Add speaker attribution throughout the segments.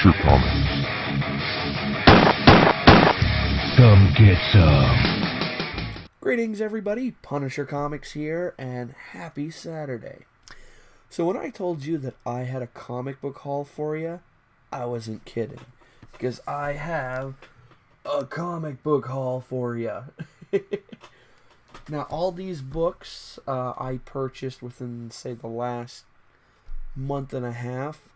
Speaker 1: Punisher Comics. Come get some.
Speaker 2: Greetings everybody, Punisher Comics here, and happy Saturday. So when I told you that I had a comic book haul for you, I wasn't kidding. Because I have a comic book haul for you. Now all these books I purchased within, say, the last month and a half.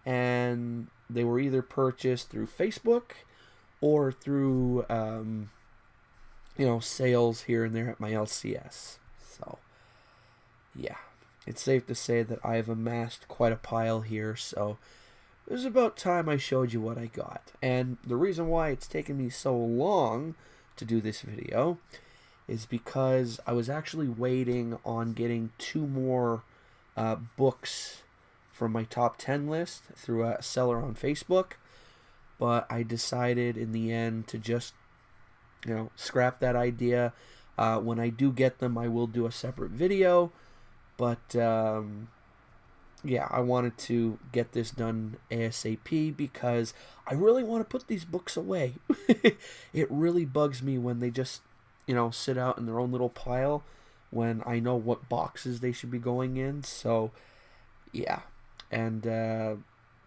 Speaker 2: And they were either purchased through Facebook or through, sales here and there at my LCS. So, yeah, it's safe to say that I've amassed quite a pile here. So, it was about time I showed you what I got. And the reason why it's taken me so long to do this video is because I was actually waiting on getting 2 more books from my top 10 list through a seller on Facebook. But I decided in the end to just, scrap that idea. When I do get them, I will do a separate video. But, I wanted to get this done ASAP because I really want to put these books away. It really bugs me when they just, sit out in their own little pile when I know what boxes they should be going in. So, yeah. And,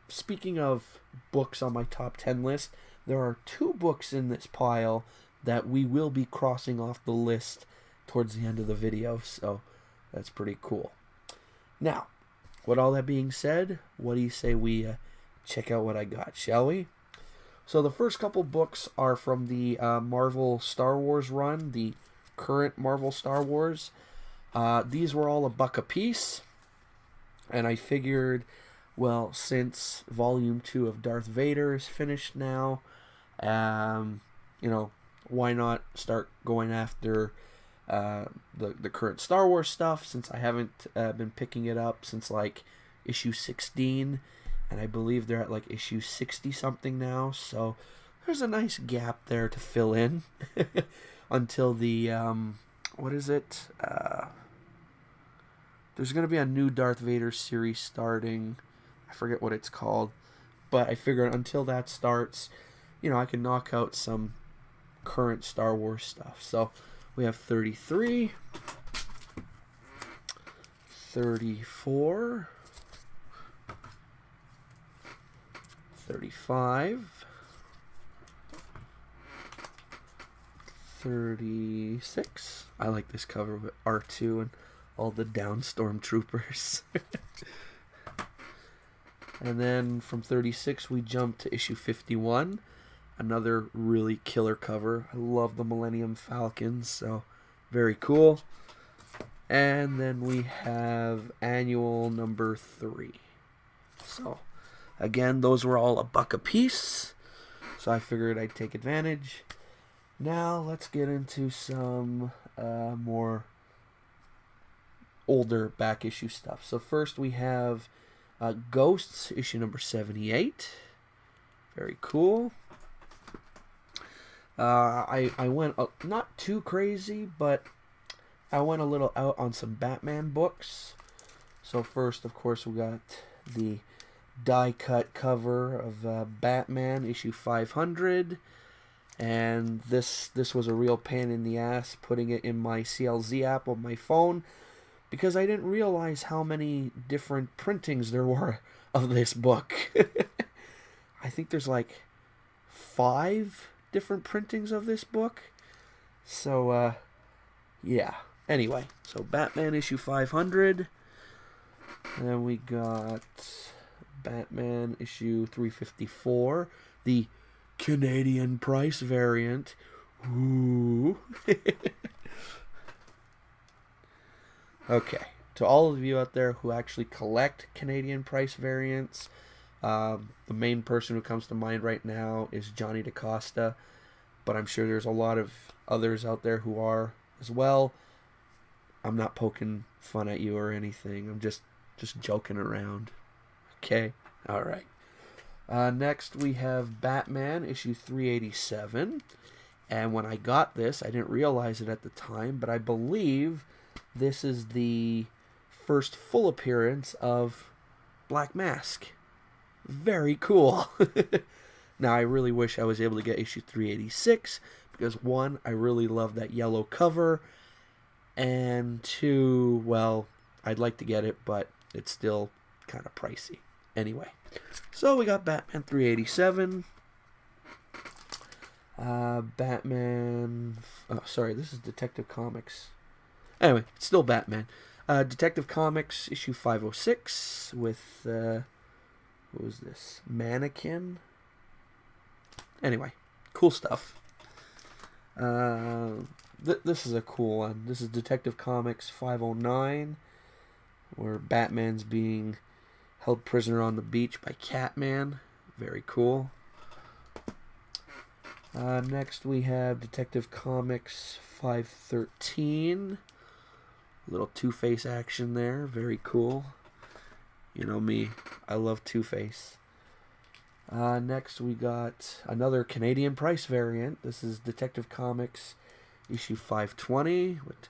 Speaker 2: speaking of books on my top 10 list, there are 2 books in this pile that we will be crossing off the list towards the end of the video, so that's pretty cool. Now, with all that being said, what do you say we check out what I got, shall we? So the first couple books are from the Marvel Star Wars run, the current Marvel Star Wars. These were all $1 a piece, and I figured, well, since Volume 2 of Darth Vader is finished now, why not start going after the current Star Wars stuff, since I haven't been picking it up since, issue 16, and I believe they're at, issue 60-something now, so there's a nice gap there to fill in until the, there's going to be a new Darth Vader series starting. I forget what it's called, but I figured until that starts, I can knock out some current Star Wars stuff. So we have 33, 34, 35, 36. I like this cover with R2 and all the down stormtroopers. And then from 36, we jump to issue 51. Another really killer cover. I love the Millennium Falcons, so very cool. And then we have annual number 3. So, again, those were all $1 a piece. So I figured I'd take advantage. Now, let's get into some more older back issue stuff. So first we have Ghosts, issue number 78. Very cool. I went not too crazy, but I went a little out on some Batman books. So first, of course, we got the die-cut cover of Batman, issue 500. And this was a real pain in the ass putting it in my CLZ app on my phone, because I didn't realize how many different printings there were of this book. I think there's 5 different printings of this book. So, yeah. Anyway, so Batman issue 500. And then we got Batman issue 354. The Canadian price variant. Ooh. Okay, to all of you out there who actually collect Canadian price variants, the main person who comes to mind right now is Johnny DaCosta, but I'm sure there's a lot of others out there who are as well. I'm not poking fun at you or anything. I'm just joking around. Okay? Alright. Next we have Batman issue 387, and when I got this, I didn't realize it at the time, but I believe this is the first full appearance of Black Mask. Very cool. Now, I really wish I was able to get issue 386 because, one, I really love that yellow cover, and two, well, I'd like to get it, but it's still kind of pricey. Anyway, so we got Batman 387. Batman... Oh, sorry, this is Detective Comics. Anyway, it's still Batman. Detective Comics, issue 506 with... what was this? Mannequin? Anyway, cool stuff. This is a cool one. This is Detective Comics 509, where Batman's being held prisoner on the beach by Catman. Very cool. Next we have Detective Comics 513. Little Two-Face action there. Very cool. You know me. I love Two-Face. Next we got another Canadian price variant. This is Detective Comics issue 520 with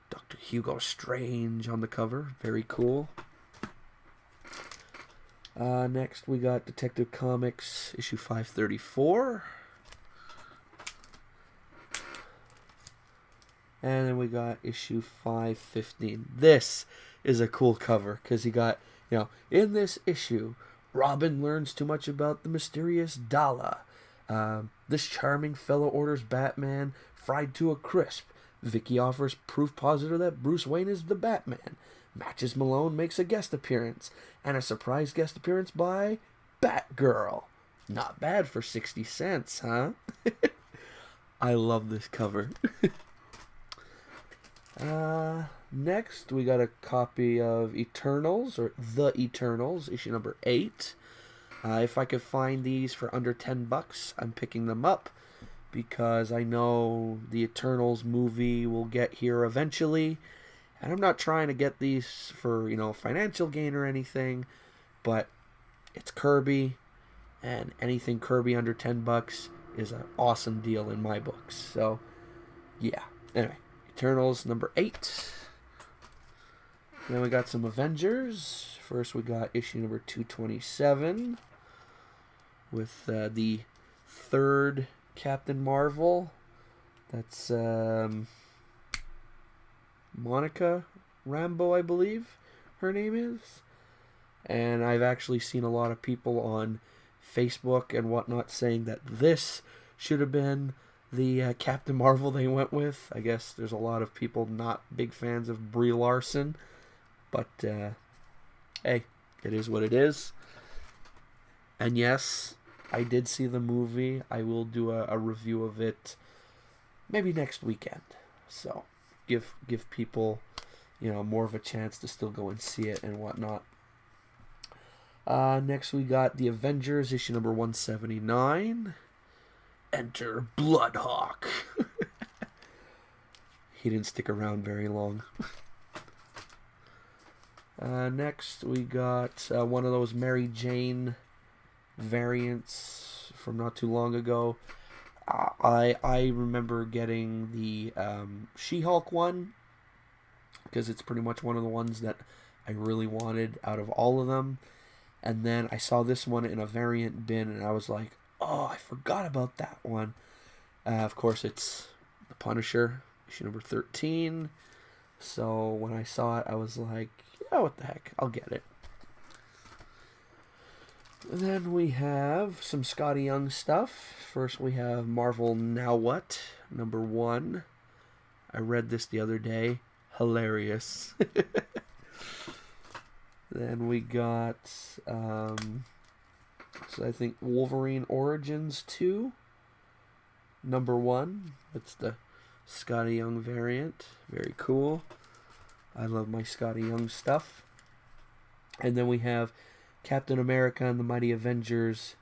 Speaker 2: Dr. Hugo Strange on the cover. Very cool. Next we got Detective Comics issue 534. And then we got issue 515. This is a cool cover because you got, in this issue, Robin learns too much about the mysterious Dala. This charming fellow orders Batman fried to a crisp. Vicky offers proof positive that Bruce Wayne is the Batman. Matches Malone makes a guest appearance. And a surprise guest appearance by Batgirl. Not bad for 60 cents, huh? I love this cover. Next, we got a copy of Eternals, or The Eternals, issue number 8. If I could find these for under $10, I'm picking them up because I know the Eternals movie will get here eventually, and I'm not trying to get these for, financial gain or anything, but it's Kirby, and anything Kirby under $10 is an awesome deal in my books. So, yeah. Anyway, Eternals number 8. Then we got some Avengers. First we got issue number 227 with the third Captain Marvel. That's Monica Rambeau, I believe her name is. And I've actually seen a lot of people on Facebook and whatnot saying that this should have been the Captain Marvel they went with. I guess there's a lot of people not big fans of Brie Larson. But, hey, it is what it is. And yes, I did see the movie. I will do a review of it maybe next weekend. So, give people, more of a chance to still go and see it and whatnot. Next we got the Avengers, issue number 179. Enter Bloodhawk. He didn't stick around very long. Next, we got one of those Mary Jane variants from not too long ago. I remember getting the She-Hulk one because it's pretty much one of the ones that I really wanted out of all of them. And then I saw this one in a variant bin, and I was like, oh, I forgot about that one. Of course, it's The Punisher, issue number 13. So when I saw it, I was like, yeah, what the heck, I'll get it. And then we have some Scotty Young stuff. First we have Marvel Now What, number 1. I read this the other day. Hilarious. Then we got, so I think Wolverine Origins 2, number 1. It's the Scotty Young variant. Very cool. I love my Scotty Young stuff. And then we have Captain America and the Mighty Avengers,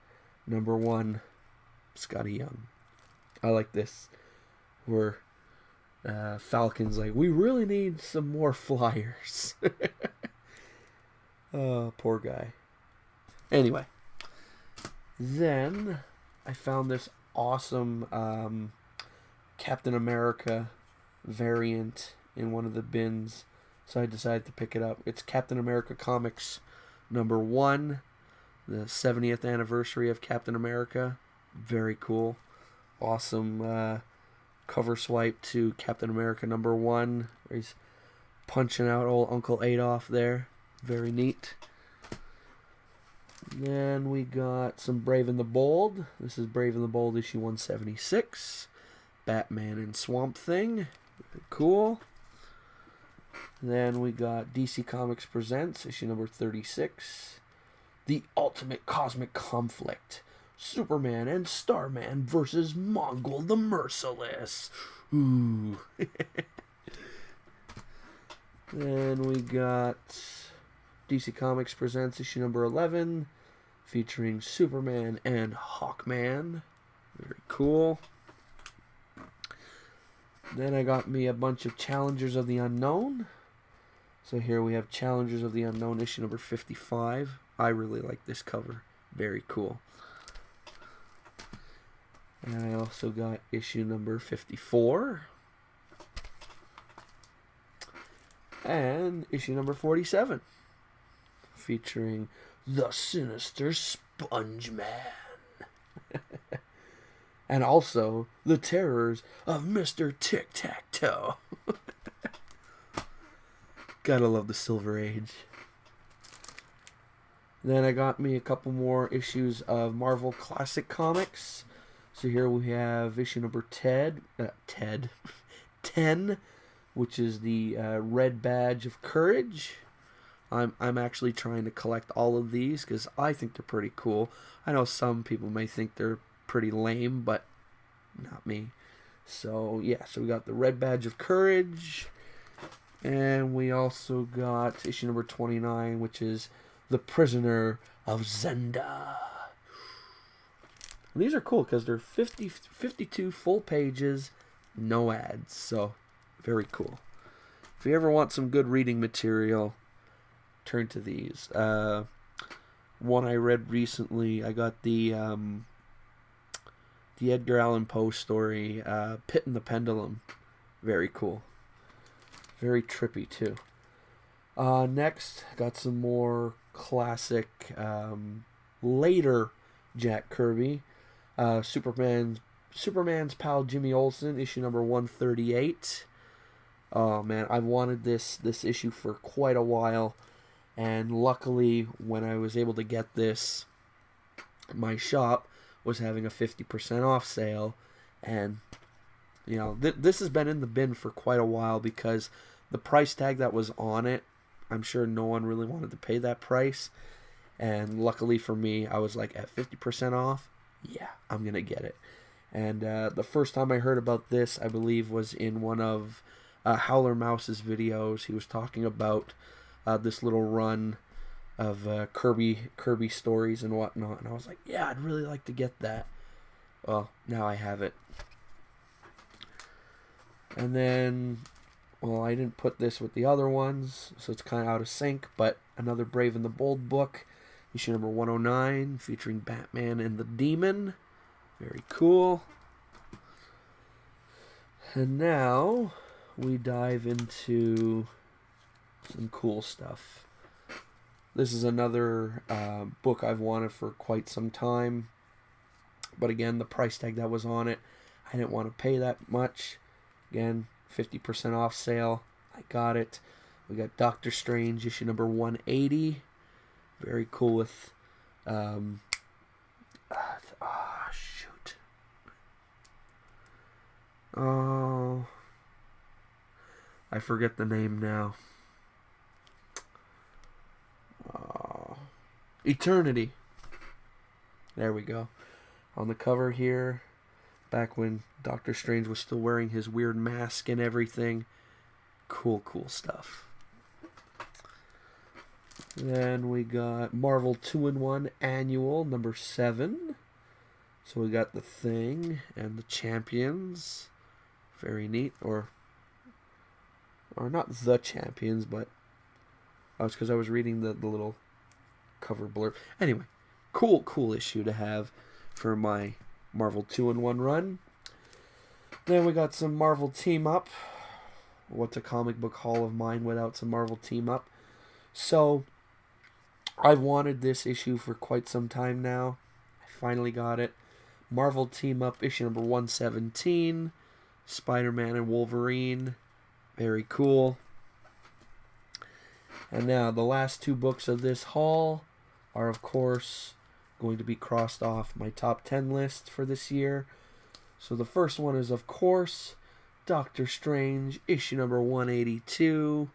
Speaker 2: number 1, Scotty Young. I like this. Where Falcon's like, we really need some more flyers. Oh, poor guy. Anyway. Then I found this awesome Captain America variant in one of the bins, so I decided to pick it up. It's Captain America Comics number 1. the 70th anniversary of Captain America. Very cool. Awesome cover swipe to Captain America #1, where he's punching out old Uncle Adolf there. Very neat. Then we got some Brave and the Bold. This is Brave and the Bold issue 176. Batman and Swamp Thing. Very cool. Then we got DC Comics Presents issue number 36. The Ultimate Cosmic Conflict. Superman and Starman versus Mongol the Merciless. Ooh. Then we got DC Comics Presents issue number 11, featuring Superman and Hawkman. Very cool. Then I got me a bunch of Challengers of the Unknown. So here we have Challengers of the Unknown issue number 55. I really like this cover. Very cool. And I also got issue number 54. And issue number 47. Featuring the Sinister Sponge Man. And also the terrors of Mr. Tic-Tac-Toe. Gotta love the Silver Age. Then I got me a couple more issues of Marvel Classic Comics. So here we have issue number 10, which is the Red Badge of Courage. I'm actually trying to collect all of these because I think they're pretty cool. I know some people may think they're pretty lame, but not me. So yeah, so we got the Red Badge of Courage, and we also got issue number 29, which is The Prisoner of Zenda. And these are cool because they're 52 full pages, no ads, so very cool. If you ever want some good reading material, turn to these. One I read recently, I got the Edgar Allan Poe story, Pit and the Pendulum. Very cool. Very trippy too. Next, got some more classic, later Jack Kirby. Superman's pal Jimmy Olsen, issue number 138. Oh man, I've wanted this issue for quite a while, and luckily when I was able to get this, my shop was having a 50% off sale, and you know, this has been in the bin for quite a while because the price tag that was on it, I'm sure no one really wanted to pay that price, and luckily for me, I was like, at 50% off, yeah, I'm gonna get it. And the first time I heard about this, I believe, was in one of Howler Mouse's videos. He was talking about this little run of Kirby stories and whatnot, and I was like, yeah, I'd really like to get that. Well, now I have it. And then, well, I didn't put this with the other ones, so it's kind of out of sync, but another Brave and the Bold book, issue number 109, featuring Batman and the Demon. Very cool. And now we dive into some cool stuff. This is another book I've wanted for quite some time. But again, the price tag that was on it, I didn't want to pay that much. Again, 50% off sale. I got it. We got Doctor Strange, issue number 180. Very cool with... shoot. Oh... I forget the name now. Eternity. There we go. On the cover here, back when Doctor Strange was still wearing his weird mask and everything. Cool stuff. Then we got Marvel 2-in-1 Annual number 7. So we got the Thing and the Champions. Very neat. Or not the Champions, but it's because I was reading the little cover blurb. Anyway, cool issue to have for my Marvel 2-in-1 run. Then we got some Marvel Team Up. What's a comic book haul of mine without some Marvel Team Up? So, I've wanted this issue for quite some time now. I finally got it. Marvel Team Up issue number 117. Spider-Man and Wolverine. Very cool. And now the last two books of this haul are, of course, going to be crossed off my top 10 list for this year. So the first one is, of course, Doctor Strange, issue number 182,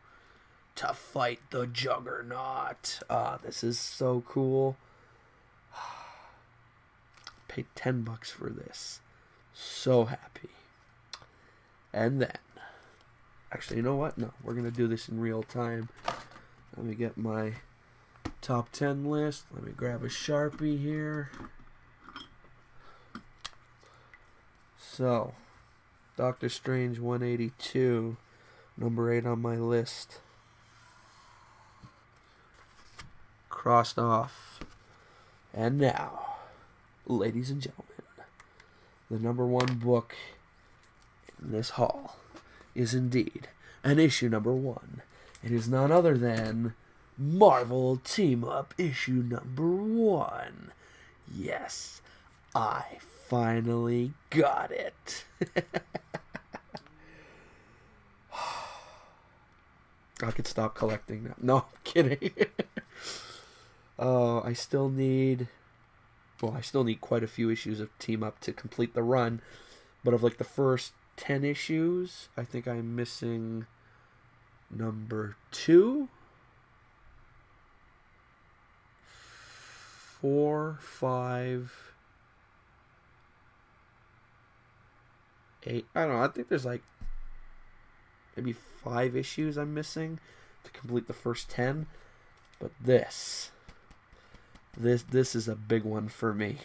Speaker 2: To Fight the Juggernaut. This is so cool. Paid $10 for this. So happy. And then, actually, you know what? No, we're going to do this in real time. Let me get my top 10 list. Let me grab a Sharpie here. So, Doctor Strange 182, number 8 on my list. Crossed off. And now, ladies and gentlemen, the number one book in this haul is indeed an issue number 1. It is none other than Marvel Team Up issue number 1. Yes, I finally got it. I could stop collecting now. No, I'm kidding. I still need quite a few issues of Team Up to complete the run. But of like the first 10 issues, I think I'm missing number 2, 4, 5, 8. I don't know. I think there's like maybe 5 issues I'm missing to complete the first 10. But this is a big one for me.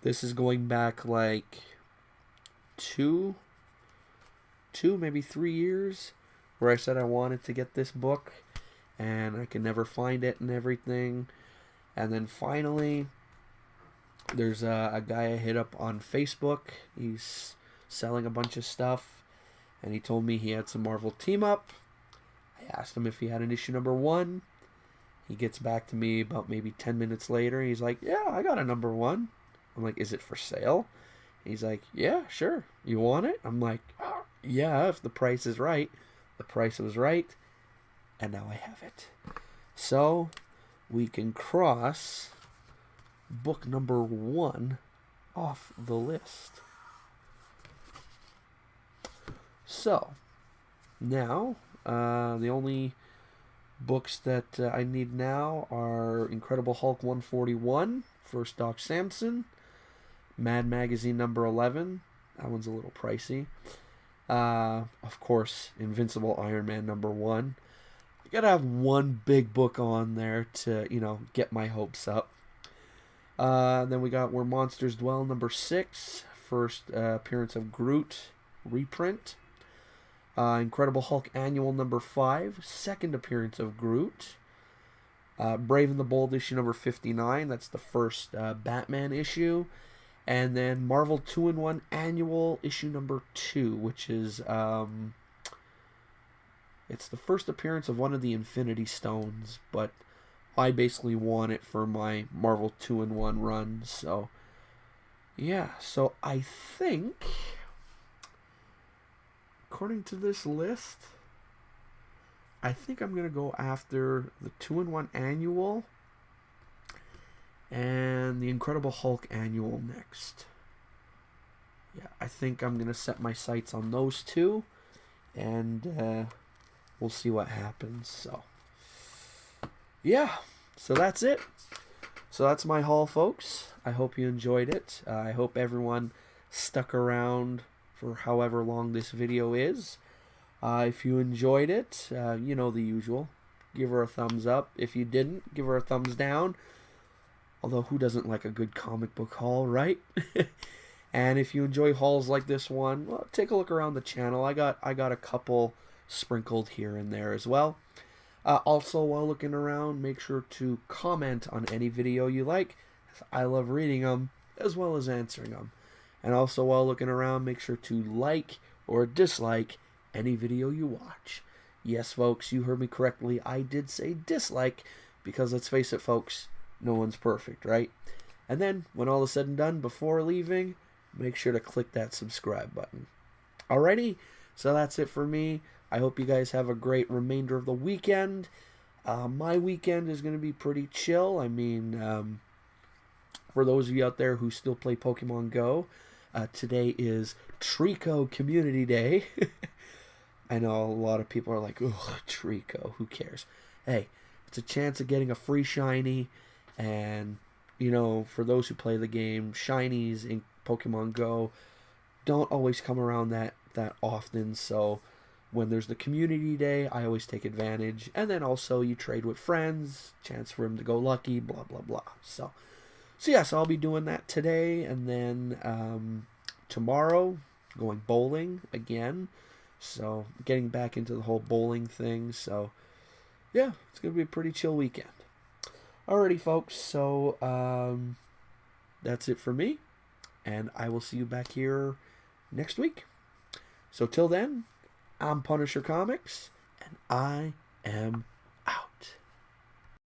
Speaker 2: This is going back like 2, maybe 3 years, where I said I wanted to get this book, and I could never find it and everything. And then finally, there's a guy I hit up on Facebook. He's selling a bunch of stuff, and he told me he had some Marvel Team Up. I asked him if he had an issue number 1. He gets back to me about maybe 10 minutes later. He's like, yeah, I got a number 1. I'm like, is it for sale? He's like, yeah, sure. You want it? I'm like, oh, yeah, if the price is right. The price was right. And now I have it. So we can cross book number 1 off the list. So now the only books that I need now are Incredible Hulk 141, First Doc Samson, Mad Magazine number 11. That one's a little pricey. Of course, Invincible Iron Man number 1. I gotta have one big book on there to, get my hopes up. Then we got Where Monsters Dwell number 6. First appearance of Groot reprint. Incredible Hulk Annual number 5. Second appearance of Groot. Brave and the Bold issue number 59. That's the first Batman issue. And then Marvel 2-in-1 Annual issue number 2, which is it's the first appearance of one of the Infinity Stones, but I basically want it for my Marvel 2-in-1 run. So yeah, so I think, according to this list, I think I'm going to go after the 2-in-1 Annual and the Incredible Hulk Annual next. Yeah, I think I'm going to set my sights on those two, and we'll see what happens. So, yeah, so that's it. So that's my haul, folks. I hope you enjoyed it. I hope everyone stuck around for however long this video is. If you enjoyed it, you know the usual. Give her a thumbs up. If you didn't, give her a thumbs down. Although, who doesn't like a good comic book haul, right? And if you enjoy hauls like this one, well, take a look around the channel. I got a couple sprinkled here and there as well. Also, while looking around, make sure to comment on any video you like. I love reading them as well as answering them. And also, while looking around, make sure to like or dislike any video you watch. Yes, folks, you heard me correctly. I did say dislike because let's face it, folks, no one's perfect, right? And then, when all is said and done, before leaving, make sure to click that subscribe button. Alrighty, so that's it for me. I hope you guys have a great remainder of the weekend. My weekend is going to be pretty chill. I mean, for those of you out there who still play Pokemon Go, today is Trico Community Day. I know a lot of people are like, ugh, Trico, who cares? Hey, it's a chance of getting a free shiny, and, you know, for those who play the game, shinies in Pokemon Go don't always come around that often, so when there's the community day, I always take advantage, and then also you trade with friends, chance for him to go lucky, blah, blah, blah. So yes, I'll be doing that today, and then tomorrow, going bowling again. So, getting back into the whole bowling thing. So, yeah, it's going to be a pretty chill weekend. Alrighty, folks. So, that's it for me. And I will see you back here next week. So, till then, I'm Punisher Comics, and I am